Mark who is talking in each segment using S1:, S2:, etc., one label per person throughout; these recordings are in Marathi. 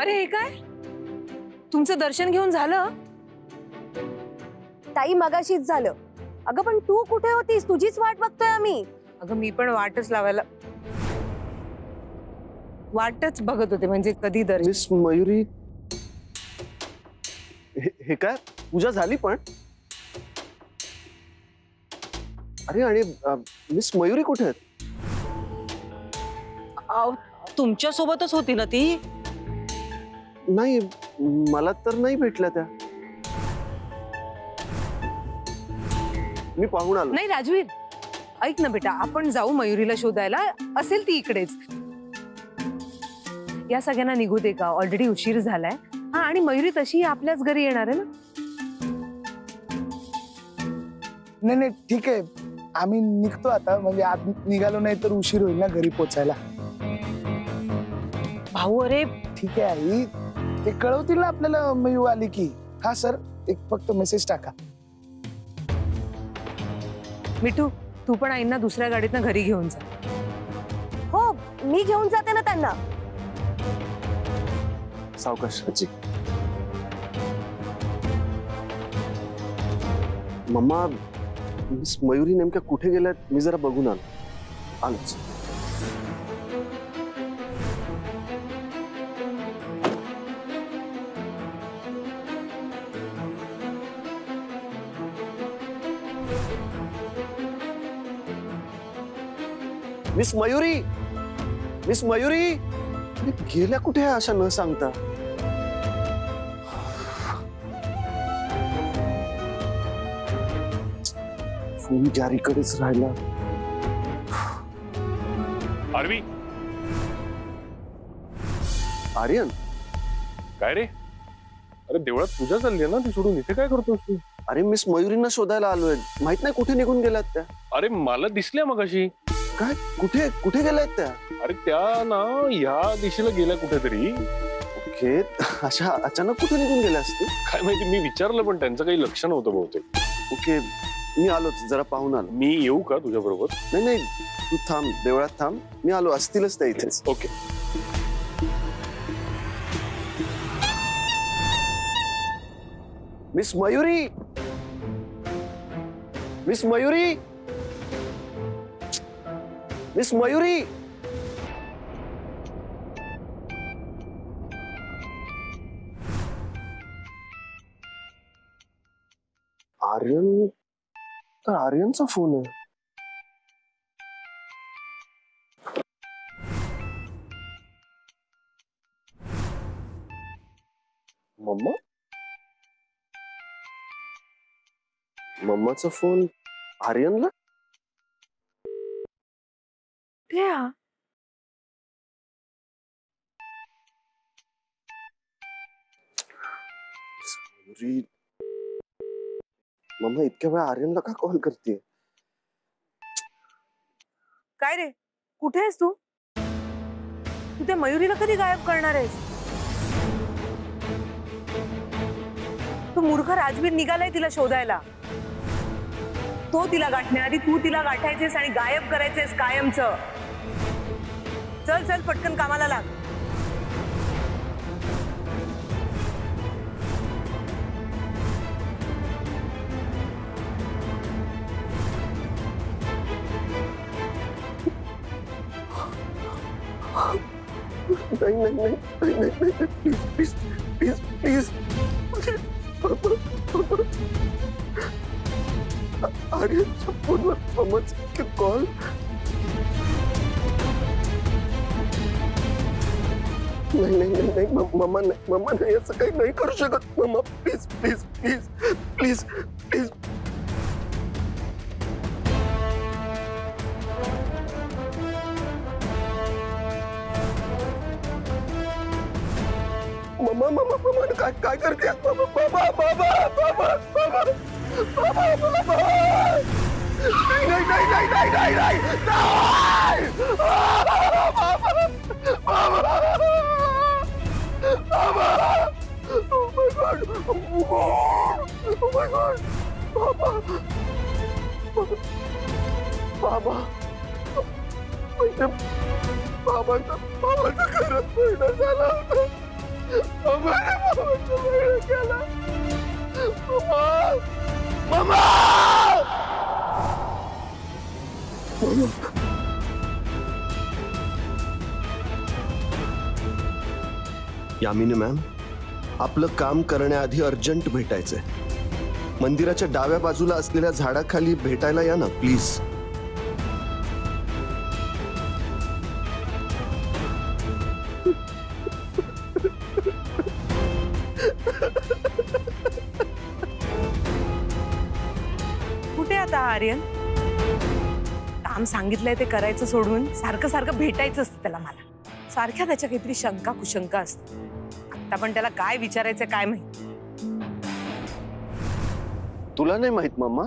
S1: अरे हे काय, तुमचं दर्शन घेऊन झालं?
S2: ताई मगाशीच झालं. अगं पण तू कुठे होतीस? तुझीच वाट बघतोय आम्ही.
S1: अगं मी पण वाटच बघत होते, म्हणजे कधी दर्शन.
S3: मिस मयुरी, हे काय पूजा झाली पण? अरे आणि मिस मयुरी कुठे आहेत?
S4: तुमच्या सोबतच होती ना ती?
S3: नाही, मला तर नाही भेटल्या त्या. मी पाहून आलो.
S1: नाही राजवीर, ऐक ना बेटा, आपण जाऊ मयुरीला शोधायला. असेल ती इकडेच. या सगळ्यांना निघू दे का, ऑलरेडी उशीर झालाय. हा, आणि मयुरी तशी आपल्याच घरी येणार आहे ना?
S5: नाही ठीक आहे, आम्ही निघतो आता. म्हणजे आत निघालो नाही तर उशीर होईल ना घरी पोचायला.
S4: भाऊ अरे
S5: ठीक आहे आई, ते कळवतील ना आपल्याला मयू आली की. हा सर, एक फक्त मेसेज टाका.
S1: मिठू, तू पण आईंना दुसऱ्या गाडीतनं घरी घेऊन जा.
S2: हो, मी घेऊन जाते ना त्यांना.
S3: सावकाश आजी. मम्मा, मिस मयुरी नेमक्या कुठे गेल्यात मी जरा बघून आलोच. मिस मयुरी, मिस मयुरी गेल्या कुठे अशा न सांगता? फोन जारीकडेच राहिला.
S6: आरवी,
S3: आर्यन,
S6: काय रे? अरे देवळात पूजा चालली आहे ना, ती सोडून इथे काय करतोस तू?
S3: अरे मिस मयुरींना शोधायला आलोय. माहित नाही कुठे निघून गेल्यात त्या.
S6: अरे मला दिसल्या मगाशी.
S3: काय? कुठे कुठे गेल्यात त्या?
S6: अरे त्या ना ह्या दिशेला गेल्या कुठेतरी.
S3: ओके, अशा अचानक कुठे निघून गेल्या असतील?
S6: काय माहिती, मी विचारलं पण त्यांचं काही लक्ष नव्हतं बहुतेक.
S3: ओके, मी आलोच, जरा पाहून आलो.
S6: मी येऊ का तुझ्या बरोबर?
S3: नाही, तू थांब, देवळात थांब, मी आलो. असतीलच त्या इथेच.
S6: Okay.
S3: Miss Mayuri, miss Mayuri, miss Mayuri. Aryan, तर आर्यनचा फोन आहे. मम्मा, मम्माचा फोन आर्यनला. मम्मा इतक्या वेळा आर्यनला का कॉल करते?
S1: काय रे, कुठे आहेस तू? तू त्या मयुरीला कधी गायब करणार आहेस? तू मूर्ख राजवीर निघालाय तिला शोधायला. तो तिला गाठण्याआधी तू तिला गाठायचेस आणि गायब करायचेस कायमचं. चल चल, पटकन कामाला लाग.
S3: नहीं, प्लीज प्लीज प्लीज प्लीज. आर्यनच्या फोनवर मम्माचा कॉल. नहीं, मम्मा नाही असं काही नाही करू शकत. मम्मा please please please please please. मम्मा काय करते? बाबाचा खरंच परिणाम झाला होता. माझ्या भावाचं वेळ केला. मम्मा! यामिनी मॅम, आपलं काम करण्याआधी अर्जंट भेटायचंय. मंदिराच्या डाव्या बाजूला असलेल्या झाडाखाली भेटायला या ना प्लीज.
S1: कुठे आता हा आर्यन? काम सांगितलंय ते करायचं सोडून सारखं सारखं भेटायचं असतं त्याला. मला सारख्या त्याच्या काहीतरी शंका कुशंका असते. आता पण त्याला काय विचारायचं काय माहित.
S3: तुला नाही माहित मम्मा?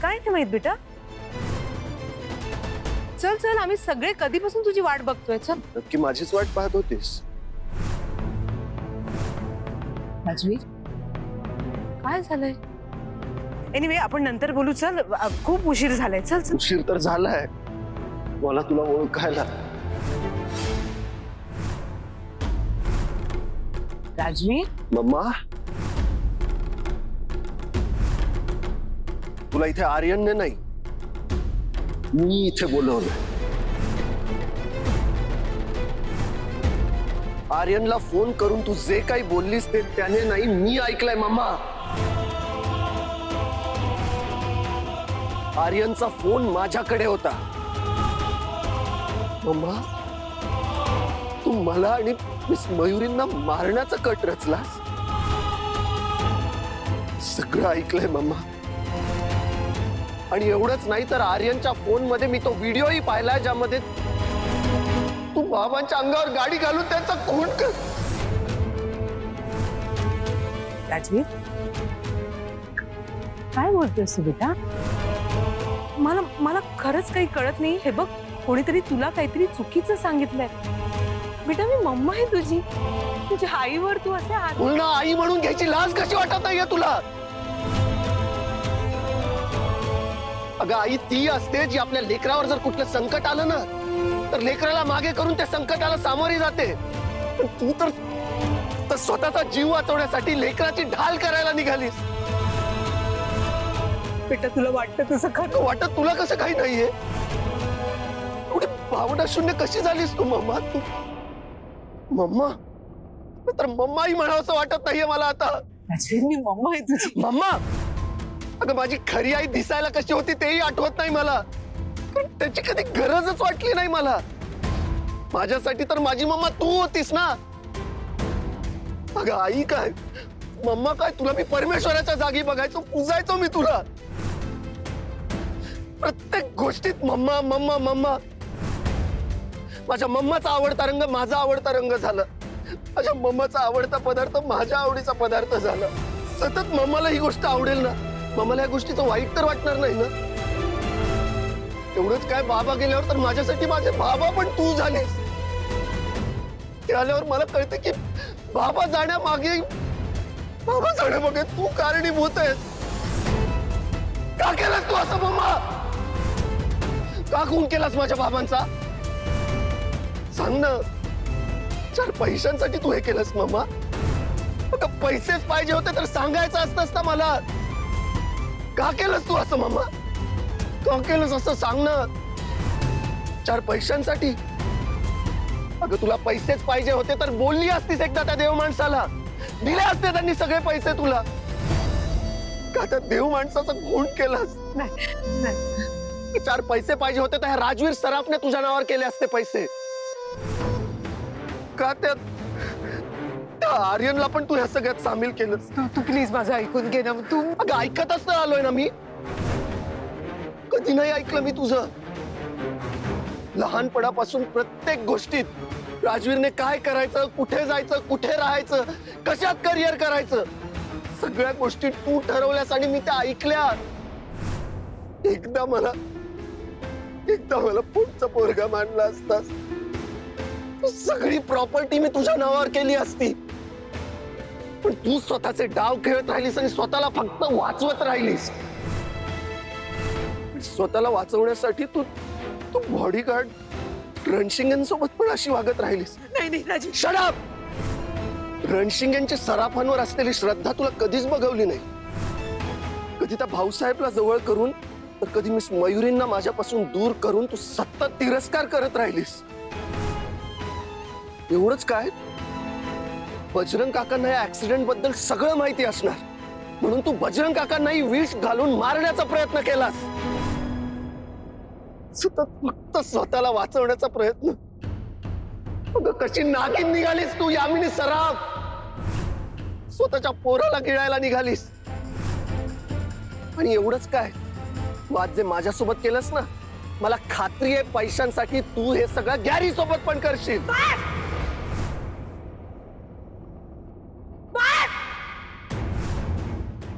S1: काय नाही माहित बेटा. चल चल, आम्ही सगळे कधीपासून तुझी वाट बघतोय. चल.
S3: नक्की माझीच वाट पाहत होतीस?
S1: राजवीर, काय झालंय? एनिवे आपण नंतर बोलू. चल, खूप उशीर झालाय. चल चल.
S3: उशीर तर झालाय मला तुला ओळखायला.
S1: राजवीर,
S3: मम्मा, तुला इथे आर्यनने नाही, मी इथे बोलवलं. आर्यनला फोन करून तू जे काही बोललीस ते त्याने नाही, मी ऐकलंय मम्मा. आर्यनचा फोन माझ्याकडे होता. मम्मा, तू मला आणि मिस मयुरींना मारण्याचा कट रचलास. सगळं ऐकलंय मम्मा. आणि एवढंच नाही तर आर्यनच्या फोन मध्ये मी तो व्हिडिओही पाहिलाय ज्यामध्ये तू बाबांच्या अंगावर गाडी घालून त्यांचा खून कर.
S1: राजवीर, काय बोलतोयस तू बेटा? मला मला खरंच काही कळत नाही. हे बघ, कोणीतरी तुला काहीतरी चुकीचं सांगितलंय. बेटा, मी मम्मा आहे तुझी. तुझ्या आईवर तू असे हात.
S3: मुलगा आई म्हणून घ्यायची लाज कशी वाटत नाहीये तुला? अगं, आई ती असते जी आपल्या लेकरावर जर कुठलं संकट आलं ना तर लेकराला मागे करून त्या संकटाला सामोरी जाते. पण तू तर स्वतःचा जीव वाचवण्यासाठी लेकराची ढाल करायला निघालीस.
S1: बेटा, तुला वाटतं तसं खरं?
S3: वाटत तुला कसं काही नाहीये? एवढी भावना शून्य कशी झालीस तू मम्मा? तू मम्मा तर मम्माही म्हणावंसं वाटत नाहीये मला आता.
S1: राजवीर, मी मम्मा आहे तुझी.
S3: मम्मा, अगं माझी खरी आई दिसायला कशी होती तेही आठवत नाही मला. त्याची कधी गरजच वाटली नाही मला. माझ्यासाठी तर माझी मम्मा तू होतीस ना. अगं आई काय, मम्मा काय, तुला मी परमेश्वराच्या जागी बघायचो, पूजायचो मी तुला. प्रत्येक गोष्टीत मम्मा मम्मा मम्मा. माझ्या मम्माचा आवडता रंग माझा आवडता रंग झाला. माझ्या मम्माचा आवडता पदार्थ माझ्या आवडीचा पदार्थ झाला. सतत मम्माला ही गोष्ट आवडेल ना, मम्माला या गोष्टीचं वाईट तर वाटणार नाही ना. एवढंच काय, बाबा गेल्यावर तर माझ्यासाठी माझे बाबा पण तू झालीस. ते आल्यावर मला कळतं की बाबा जाण्यामागे तू कारणीभूत आहेस. का केलास तू असं मम्मा? का खून केलास माझ्या बाबांचा? सांग ना. 4 पैशांसाठी तू हे केलंस मम्मा? पैसेच पाहिजे होते तर सांगायचं असतंस ना मला. का केलंस तू असं मम्मा? का केलंस असं सांग ना. 4 पैशांसाठी? अगं, तुला पैसेच पाहिजे होते तर बोलली असतीस एकदा त्या देव माणसाला. दिले असते त्यांनी सगळे पैसे तुला. का त्या देव माणसाचा खून केलास? नाही. 4 पैसे पाहिजे होते तर राजवीर सराफने तुझ्या नावावर केले असते पैसे. का त्या आर्यनला पण तू ह्या सगळ्यात सामील केलंस?
S1: तू प्लीज माझं ऐकून घे ना. तू
S3: अगं, ऐकतच तर आलोय ना मी. कधी नाही ऐकलं मी तुझं. लहानपणापासून प्रत्येक गोष्टीत राजवीरने काय करायचं, कुठे जायचं, कुठे राहायचं, कशात करिअर करायचं, सगळ्या गोष्टी तू ठरवल्यास आणि मी त्या ऐकल्या. एकदा मला पुढचा पोरगा मानला असतास, सगळी प्रॉपर्टी मी तुझ्या नावावर केली असती. पण तू स्वतःचे डाव खेळत राहिलीस आणि स्वतःला फक्त वाचवत राहिलीस. स्वतःला वाचवण्यासाठी तू तू बॉडीगार्ड रणशिंगेंसोबत पण अशी वागत राहिलीस.
S1: नाही नाही राजीव,
S3: शट अप. रणशिंगेंची सराफांवर असलेली श्रद्धा तुला कधीच बघवली नाही. कधी त्या भाऊसाहेबला जवळ करून तर कधी मिस मयुरींना माझ्यापासून दूर करून तू सतत तिरस्कार करत राहिलीस. एवढंच काय, बजरंग काकांना या ऍक्सिडेंट बद्दल सगळं माहिती असणार म्हणून तू बजरंग काकांनाही विष घालून मारण्याचा प्रयत्न केलास. सतत फक्त स्वतःला वाचवण्याचा प्रयत्न. अगं कशी नागिन निघालीस तू यामिनी सराफ. स्वतःच्या पोराला गिळायला निघालीस. आणि एवढंच काय, तू आज जे माझ्यासोबत केलंस ना, मला खात्री आहे पैशांसाठी तू हे सगळं गॅरी सोबत पण करशील.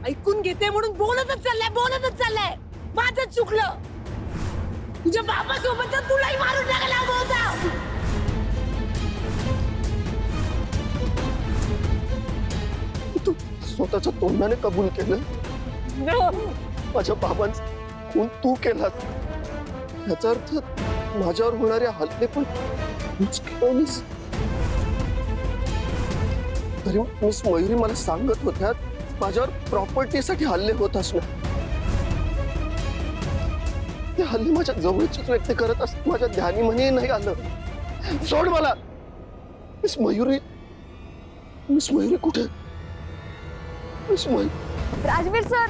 S1: ऐकून घेते म्हणून बोलतच चाललाय. माझंच चुकलं. तुझ्या बाबासोबत तर तुलाही मारून टाकायला हवं होतं.
S3: तू स्वतःच्या तोंडाने कबूल केलं. माझ्या बाबांचा खून तू केलास. याचा अर्थ माझ्यावर होणारे हल्ले पण तूच केलेस. तरी मिस मयुरी मला सांगत होत्या माझ्यावर प्रॉपर्टीसाठी हल्ले होत असणार. ते हल्ले माझ्या जवळचीच व्यक्ती करत असत. माझ्या ध्यानीमनी नाही आलं. सोड मला. मिस मयुरी कुठे? Miss Mayuri.
S2: Rajveer sir,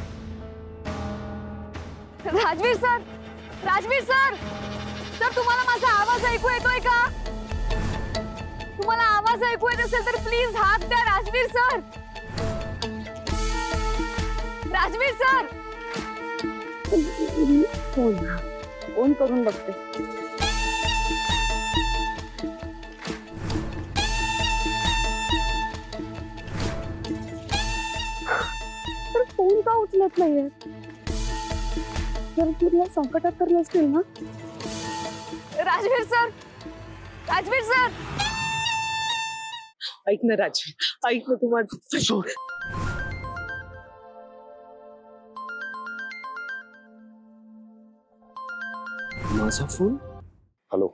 S2: sir तुम्हाला माझा आवाज ऐकू येतोय का? तुम्हाला आवाज ऐकू येत असेल तर प्लीज हात द्या. राजवीर सर. फोन करून बघते. तर फोन का उचलत नाहीये? जर तुला संकटात तर नसतील ना? राजवीर सर.
S1: ऐक ना राजीव, ऐक ना. तुम्हाला
S3: सोड. माझा फोन.
S6: हॅलो,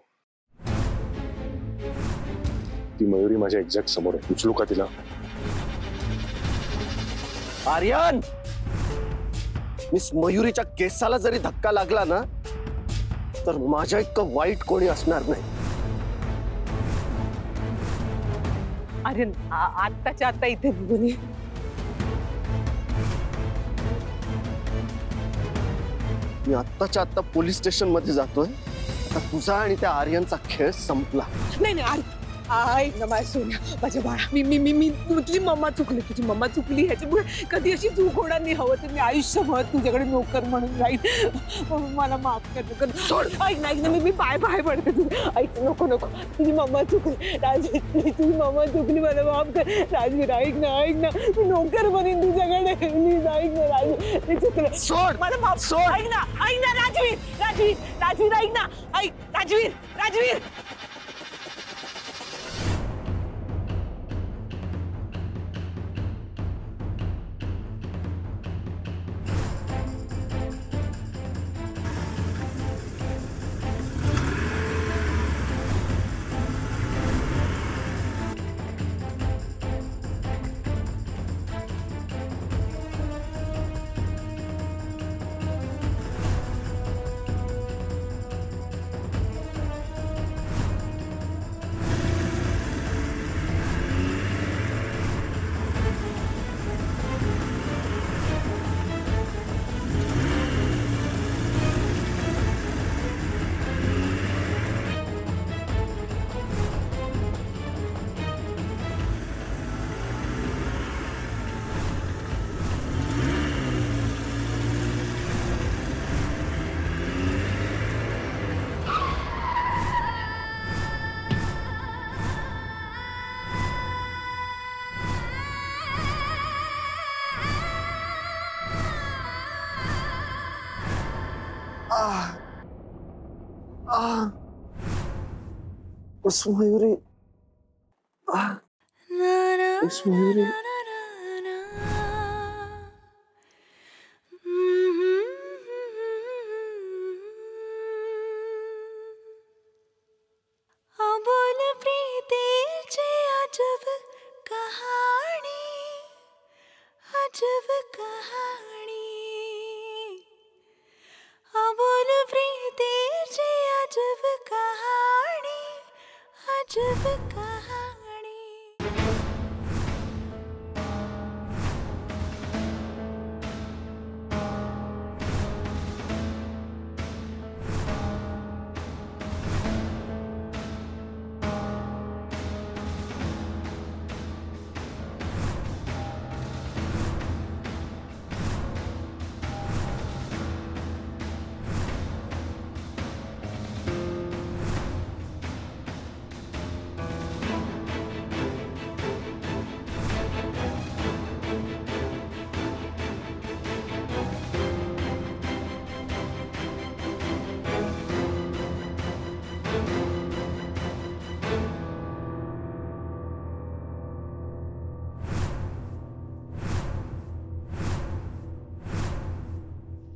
S6: ती मयुरी माझ्या एक्झॅक्ट समोर आहे. उचलू का तिला?
S3: आर्यन, मिस मयुरीच्या केसाला जरी धक्का लागला ना तर माझ्या इतकं वाईट कोणी असणार नाही.
S1: अरे आत्ताच्या आता इथे बघून ये.
S3: मी आत्ताच्या आत्ता पोलीस स्टेशन मध्ये जातोय. आता तुझा आणि त्या आर्यनचा खेळ संपला.
S1: नाही ऐक ना माझ्या सोन्या, माझ्या बाळा. मी तुझी मम्मा चुकली. ह्याच्यामुळे कधी अशी चूक होणार नाही. हवं तर मी आयुष्यभर तुझ्याकडे नोकर म्हणून राहील. मला माफ कर. ऐक ना मी पाय पडते तुझे. ऐक नको. तुझी मम्मा चुकली राजवीर. तुझी मम्मा चुकली. मला माफ कर राजवीर. ऐक ना मी नोकर म्हणेन तुझ्याकडे. प्लीज ऐक ना राजवीर. मी चुकलं.
S3: सोड.
S1: मला माफ. सोड. ऐक ना राजवीर. ऐक ना. ऐक Rajveer.
S3: Miss Muyuri. Miss Muyuri.
S7: अजब कहानी।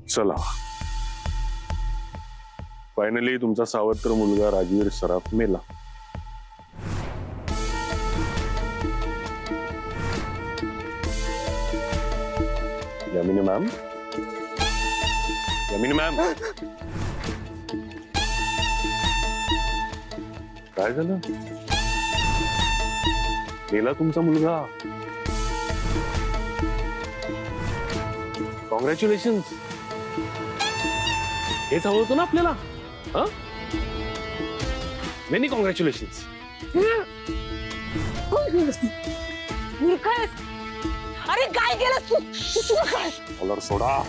S6: चला, फायनली तुमचा सावत्र मुलगा राजवीर सराफ मेला. यामिनी मॅम, यामिनी मॅम, काय झालं? मेला तुमचा मुलगा. कॉंग्रॅच्युलेशन. हेच हवं होतं ना आपल्याला. Many congratulation.
S1: अरे काय केलं तू? तुला काय?
S6: कॉलर सोडा.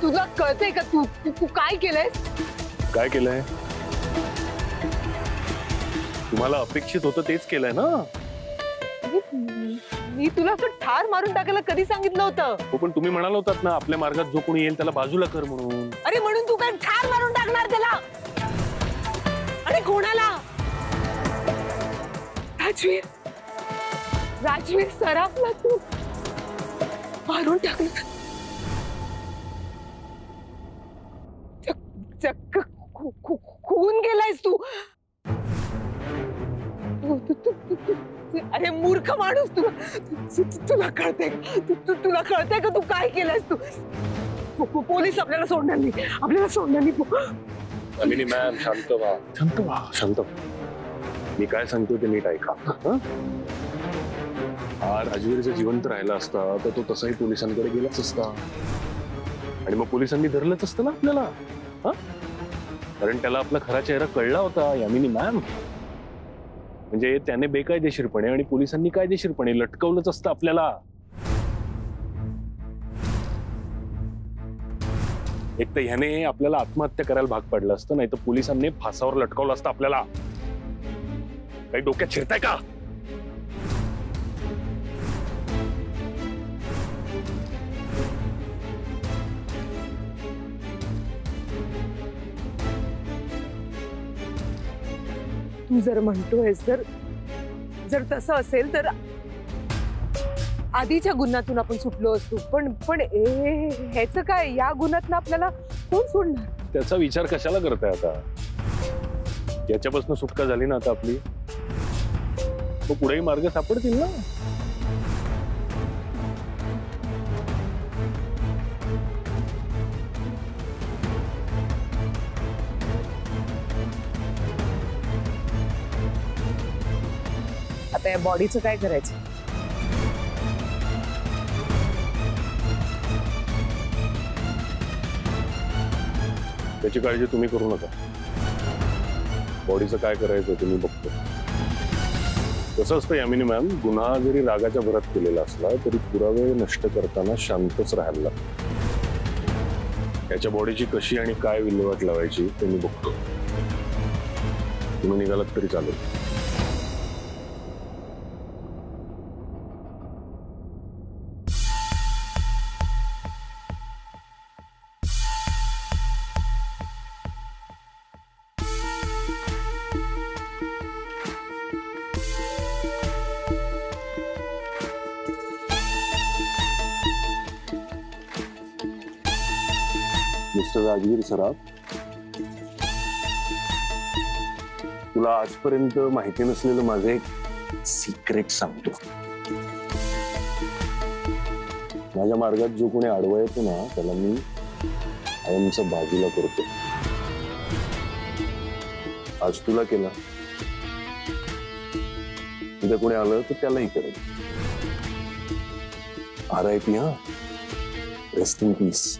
S2: तुला कळतंय का तू तू काय केलंयस?
S6: काय केलंय? तुम्हाला अपेक्षित होतं तेच केलंय ना.
S1: मी तुला असं ठार मारून टाकायला कधी सांगितलं होतं?
S6: हो, पण तुम्ही म्हणाला होतात ना आपल्या मार्गात जो कोणी येईल त्याला बाजूला कर म्हणून.
S1: अरे म्हणून तू काय ठार मारून टाकणार त्याला? अरे कोणाला? राजवीर, राजवीर सराफला तू मारून टाकलं. चक्क खून गेलायस तू. अरे मूर्ख माणूस, तुला कळतंय? तुला कळतंय का तू काय केलंयस? तू पोलीस आपल्याला सोडणार नाही, आपल्याला सोडणार नाही.
S6: यामिनी मॅम, शांत व्हा, शांत व्हा, शांत व्हा. मी काय सांगतो ते नीट ऐका. हा राजवीर जर जिवंत राहिला असता तर तो तसाही पोलिसांकडे गेलाच असता आणि मग पोलिसांनी धरलंच असतं ना आपल्याला. कारण त्याला आपला खरा चेहरा कळला होता. यामिनी मॅम, म्हणजे त्याने बेकायदेशीरपणे आणि पोलिसांनी कायदेशीरपणे लटकवलंच असतं आपल्याला. एक तर ह्याने आपल्याला आत्महत्या करायला भाग पडलं असतं, नाही तर पोलिसांनी फासावर लटकवलं असतं आपल्याला. काही डोक्यात शिरताय का?
S1: तू जर म्हणतोयस जर तसं असेल तर आधीच्या गुन्ह्यातून आपण सुटलो असतो, पण ह्याच काय? या गुन्ह्यातनं आपल्याला कोण सोडणार?
S6: त्याचा विचार कशाला करताय आता? याच्यापासून सुटका झाली ना आता आपली, तो पुढेही मार्ग सापडतील ना.
S1: आता या बॉडीचं काय करायचं?
S6: त्याची काळजी तुम्ही करू नका. बॉडीचं काय करायचं ते मी बघतो. कसं असतं यामिनी मॅम, गुन्हा जरी रागाच्या भरात केलेला असला तरी पुरावे नष्ट करताना शांतच राहायला लागतं. त्याच्या बॉडीची कशी आणि काय विल्हेवाट लावायची ते मी बघतो. तुम्ही निघालात तरी चालेल. मिस्टर राजवीर सराफ, तुला आजपर्यंत माहिती नसलेलं माझं एक सिक्रेट सांगतो. माझ्या मार्गात जो कोणी आडवा येतो ना त्याला मी कायमचं बाजूला करतो. आज तुला केला, उद्या कोणी आलं तर त्यालाही करेल. RIP हा, रेस्ट इन पीस.